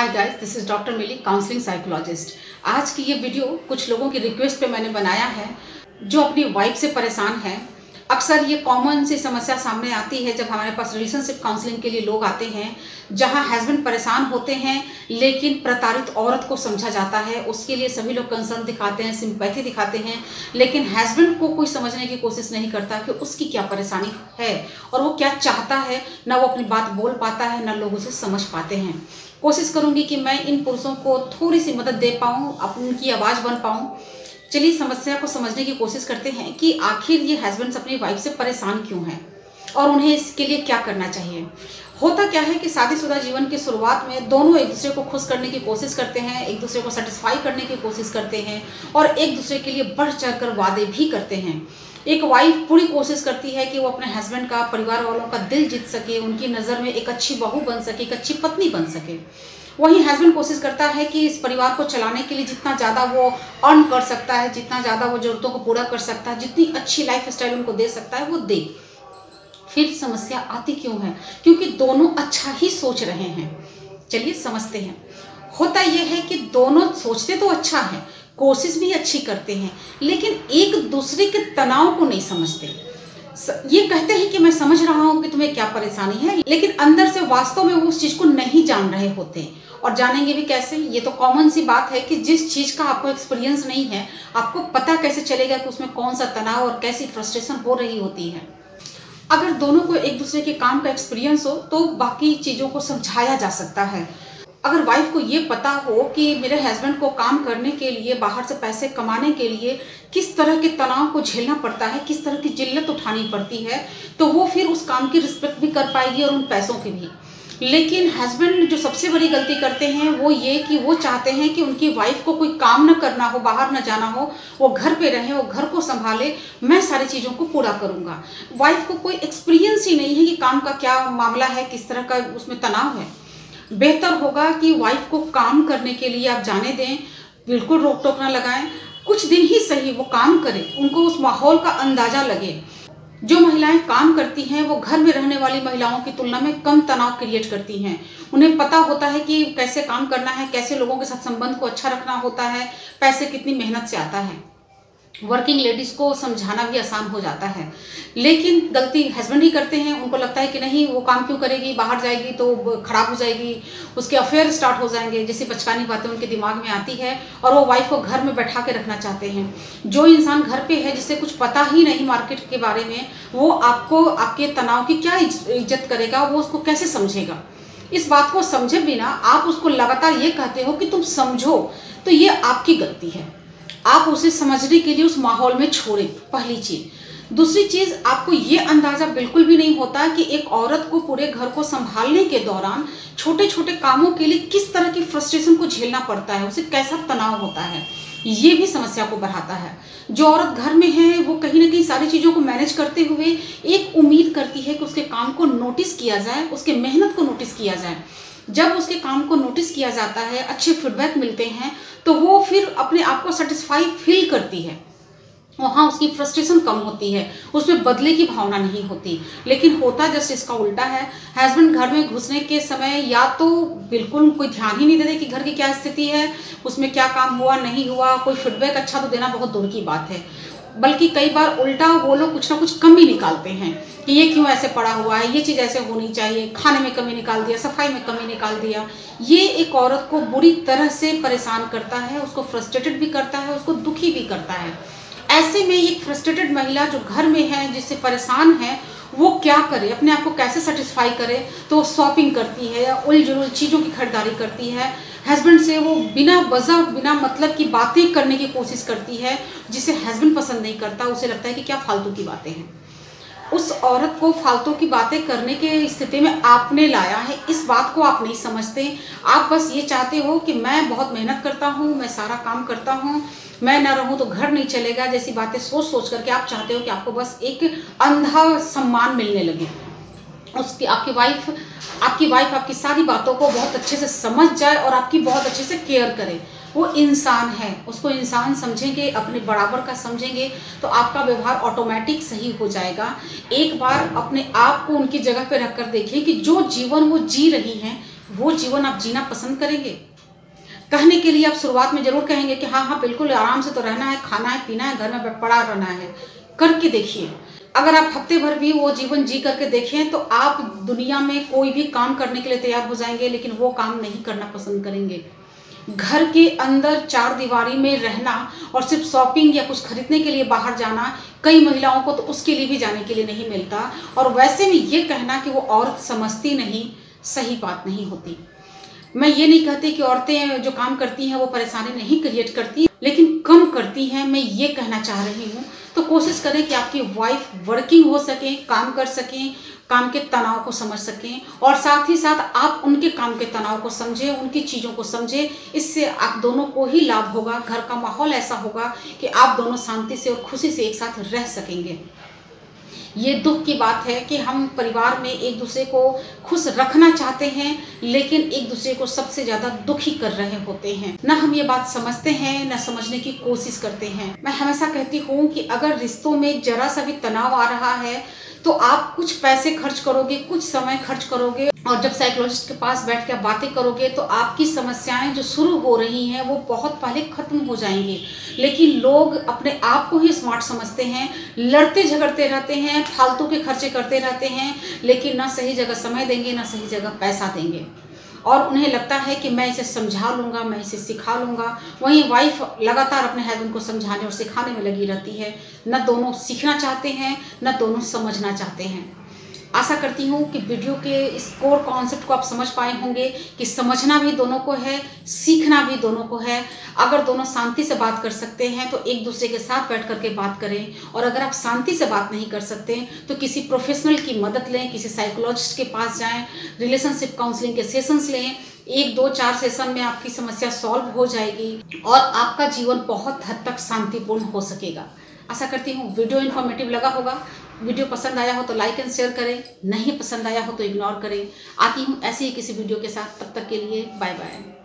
Hi guys, this is doctor Mili, counselling psychologist. आज की ये वीडियो कुछ लोगों की रिक्वेस्ट पे मैंने बनाया है जो अपनी वाइफ से परेशान है। अक्सर ये कॉमन सी समस्या सामने आती है जब हमारे पास रिलेशनशिप काउंसलिंग के लिए लोग आते हैं, जहां हस्बैंड परेशान होते हैं लेकिन प्रताड़ित औरत को समझा जाता है। उसके लिए सभी लोग कंसर्न दिखाते हैं, सिंपैथी दिखाते हैं, लेकिन हस्बैंड को कोई समझने की कोशिश नहीं करता कि उसकी क्या परेशानी है और वो क्या चाहता है। ना वो अपनी बात बोल पाता है, ना लोग उसे समझ पाते हैं। कोशिश करूंगी कि मैं इन पुरुषों को थोड़ी सी मदद दे पाऊँ, उनकी आवाज़ बन पाऊँ। चलिए समस्या को समझने की कोशिश करते हैं कि आखिर ये हस्बैंड्स अपनी वाइफ से परेशान क्यों हैं और उन्हें इसके लिए क्या करना चाहिए। होता क्या है कि शादीशुदा जीवन की शुरुआत में दोनों एक दूसरे को खुश करने की कोशिश करते हैं, एक दूसरे को सेटिस्फाई करने की कोशिश करते हैं और एक दूसरे के लिए बढ़ चढ़कर वादे भी करते हैं। एक वाइफ पूरी कोशिश करती है कि वो अपने हस्बैंड का, परिवार वालों का दिल जीत सके, उनकी नज़र में एक अच्छी बहू बन सके, एक अच्छी पत्नी बन सके। वहीं हस्बैंड कोशिश करता है कि इस परिवार को चलाने के लिए जितना ज़्यादा वो अर्न कर सकता है, जितना ज़्यादा वो ज़रूरतों को पूरा कर सकता है, जितनी अच्छी लाइफ स्टाइल उनको दे सकता है वो दे। फिर समस्या आती क्यों है? क्योंकि दोनों अच्छा ही सोच रहे हैं। चलिए समझते हैं। होता यह है कि दोनों सोचते तो अच्छा है, कोशिश भी अच्छी करते हैं, लेकिन एक दूसरे के तनाव को नहीं समझते। ये कहते हैं कि मैं समझ रहा हूँ कि तुम्हें क्या परेशानी है, लेकिन अंदर से वास्तव में वो उस चीज़ को नहीं जान रहे होते। और जानेंगे भी कैसे? ये तो कॉमन सी बात है कि जिस चीज़ का आपको एक्सपीरियंस नहीं है, आपको पता कैसे चलेगा कि उसमें कौन सा तनाव और कैसी फ्रस्ट्रेशन हो रही होती है। अगर दोनों को एक दूसरे के काम का एक्सपीरियंस हो तो बाकी चीज़ों को समझाया जा सकता है। अगर वाइफ को ये पता हो कि मेरे हस्बैंड को काम करने के लिए, बाहर से पैसे कमाने के लिए किस तरह के तनाव को झेलना पड़ता है, किस तरह की जिल्लत उठानी पड़ती है, तो वो फिर उस काम की रिस्पेक्ट भी कर पाएगी और उन पैसों की भी। लेकिन हस्बैंड जो सबसे बड़ी गलती करते हैं वो ये कि वो चाहते हैं कि उनकी वाइफ को कोई काम न करना हो, बाहर न जाना हो, वो घर पे रहे, वो घर को संभाले, मैं सारी चीज़ों को पूरा करूँगा। वाइफ को कोई एक्सपीरियंस ही नहीं है कि काम का क्या मामला है, किस तरह का उसमें तनाव है। बेहतर होगा कि वाइफ को काम करने के लिए आप जाने दें, बिल्कुल रोक टोक ना लगाएं। कुछ दिन ही सही वो काम करें, उनको उस माहौल का अंदाज़ा लगे। जो महिलाएं काम करती हैं वो घर में रहने वाली महिलाओं की तुलना में कम तनाव क्रिएट करती हैं। उन्हें पता होता है कि कैसे काम करना है, कैसे लोगों के साथ संबंध को अच्छा रखना होता है, पैसे कितनी मेहनत से आता है। वर्किंग लेडीज़ को समझाना भी आसान हो जाता है, लेकिन गलती हस्बैंड ही करते हैं। उनको लगता है कि नहीं, वो काम क्यों करेगी, बाहर जाएगी तो खराब हो जाएगी, उसके अफेयर स्टार्ट हो जाएंगे, जैसी बचकानी बातें उनके दिमाग में आती है और वो वाइफ को घर में बैठा के रखना चाहते हैं। जो इंसान घर पे है, जिससे कुछ पता ही नहीं मार्केट के बारे में, वो आपको, आपके तनाव की क्या इज्जत करेगा, वो उसको कैसे समझेगा। इस बात को समझे बिना आप उसको लगातार ये कहते हो कि तुम समझो, तो ये आपकी गलती है। आप उसे समझने के लिए उस माहौल में छोड़ें, पहली चीज़। दूसरी चीज़, आपको ये अंदाज़ा बिल्कुल भी नहीं होता कि एक औरत को पूरे घर को संभालने के दौरान छोटे छोटे कामों के लिए किस तरह की फ्रस्ट्रेशन को झेलना पड़ता है, उसे कैसा तनाव होता है। ये भी समस्या को बढ़ाता है। जो औरत घर में है वो कहीं ना कहीं सारी चीज़ों को मैनेज करते हुए एक उम्मीद करती है कि उसके काम को नोटिस किया जाए, उसके मेहनत को नोटिस किया जाए। जब उसके काम को नोटिस किया जाता है, अच्छे फीडबैक मिलते हैं, तो वो फिर अपने आप को सेटिस्फाई फील करती है। वहाँ उसकी फ्रस्ट्रेशन कम होती है, उसमें बदले की भावना नहीं होती। लेकिन होता जस्ट इसका उल्टा है। हस्बैंड घर में घुसने के समय या तो बिल्कुल कोई ध्यान ही नहीं देते कि घर की क्या स्थिति है, उसमें क्या काम हुआ नहीं हुआ, कोई फीडबैक अच्छा तो देना बहुत दूर की बात है, बल्कि कई बार उल्टा वो लोग कुछ ना कुछ कमी निकालते हैं कि ये क्यों ऐसे पड़ा हुआ है, ये चीज़ ऐसे होनी चाहिए, खाने में कमी निकाल दिया, सफाई में कमी निकाल दिया। ये एक औरत को बुरी तरह से परेशान करता है, उसको फ्रस्ट्रेटेड भी करता है, उसको दुखी भी करता है। ऐसे में एक फ्रस्ट्रेटेड महिला जो घर में है, जिससे परेशान है, वो क्या करे, अपने आप को कैसे सेटिस्फाई करे? तो शॉपिंग करती है या उलझुल चीज़ों की खरीदारी करती है। हस्बैंड से वो बिना वजह, बिना मतलब की बातें करने की कोशिश करती है, जिसे हस्बैंड पसंद नहीं करता। उसे लगता है कि क्या फालतू की बातें हैं। उस औरत को फालतू की बातें करने के स्थिति में आपने लाया है, इस बात को आप नहीं समझते। आप बस ये चाहते हो कि मैं बहुत मेहनत करता हूँ, मैं सारा काम करता हूँ, मैं ना रहूँ तो घर नहीं चलेगा, जैसी बातें सोच सोच करके आप चाहते हो कि आपको बस एक अंधा सम्मान मिलने लगे। उसकी आपकी वाइफ आपकी सारी बातों को बहुत अच्छे से समझ जाए और आपकी बहुत अच्छे से केयर करे। वो इंसान है, उसको इंसान समझेंगे, अपने बराबर का समझेंगे, तो आपका व्यवहार ऑटोमेटिक सही हो जाएगा। एक बार अपने आप को उनकी जगह पे रख कर देखिए कि जो जीवन वो जी रही हैं वो जीवन आप जीना पसंद करेंगे? कहने के लिए आप शुरुआत में जरूर कहेंगे कि हाँ हाँ बिल्कुल आराम से तो रहना है, खाना है, पीना है, घर में पड़ा रहना है। करके देखिए, अगर आप हफ्ते भर भी वो जीवन जी करके देखें तो आप दुनिया में कोई भी काम करने के लिए तैयार हो जाएंगे, लेकिन वो काम नहीं करना पसंद करेंगे। घर के अंदर चार दीवारी में रहना और सिर्फ शॉपिंग या कुछ खरीदने के लिए बाहर जाना, कई महिलाओं को तो उसके लिए भी जाने के लिए नहीं मिलता। और वैसे में ये कहना कि वो औरत समझती नहीं, सही बात नहीं होती। मैं ये नहीं कहती कि औरतें जो काम करती हैं वो परेशानी नहीं क्रिएट करती, लेकिन कम करती हैं, मैं ये कहना चाह रही हूँ। तो कोशिश करें कि आपकी वाइफ वर्किंग हो सके, काम कर सकें, काम के तनाव को समझ सकें, और साथ ही साथ आप उनके काम के तनाव को समझें, उनकी चीज़ों को समझें। इससे आप दोनों को ही लाभ होगा। घर का माहौल ऐसा होगा कि आप दोनों शांति से और खुशी से एक साथ रह सकेंगे। ये दुख की बात है कि हम परिवार में एक दूसरे को खुश रखना चाहते हैं, लेकिन एक दूसरे को सबसे ज़्यादा दुखी कर रहे होते हैं। ना हम ये बात समझते हैं, ना समझने की कोशिश करते हैं। मैं हमेशा कहती हूँ कि अगर रिश्तों में जरा सा भी तनाव आ रहा है तो आप कुछ पैसे खर्च करोगे, कुछ समय खर्च करोगे, और जब साइकोलॉजिस्ट के पास बैठ के बातें करोगे तो आपकी समस्याएं जो शुरू हो रही हैं वो बहुत पहले खत्म हो जाएंगी। लेकिन लोग अपने आप को ही स्मार्ट समझते हैं, लड़ते झगड़ते रहते हैं, फालतू के खर्चे करते रहते हैं, लेकिन ना सही जगह समय देंगे, ना सही जगह पैसा देंगे। और उन्हें लगता है कि मैं इसे समझा लूँगा, मैं इसे सिखा लूँगा। वहीं वाइफ लगातार अपने हस्बैंड को समझाने और सिखाने में लगी रहती है। न दोनों सीखना चाहते हैं, न दोनों समझना चाहते हैं। आशा करती हूँ कि वीडियो के इस कोर कॉन्सेप्ट को आप समझ पाए होंगे कि समझना भी दोनों को है, सीखना भी दोनों को है। अगर दोनों शांति से बात कर सकते हैं तो एक दूसरे के साथ बैठ करके बात करें, और अगर आप शांति से बात नहीं कर सकते तो किसी प्रोफेशनल की मदद लें, किसी साइकोलॉजिस्ट के पास जाएं, रिलेशनशिप काउंसलिंग के सेशंस लें। 1, 2, 4 सेशन में आपकी समस्या सॉल्व हो जाएगी और आपका जीवन बहुत हद तक शांतिपूर्ण हो सकेगा। आशा करती हूँ वीडियो इन्फॉर्मेटिव लगा होगा। वीडियो पसंद आया हो तो लाइक एंड शेयर करें, नहीं पसंद आया हो तो इग्नोर करें। आती हूँ ऐसे ही किसी वीडियो के साथ, तब तक के लिए बाय बाय।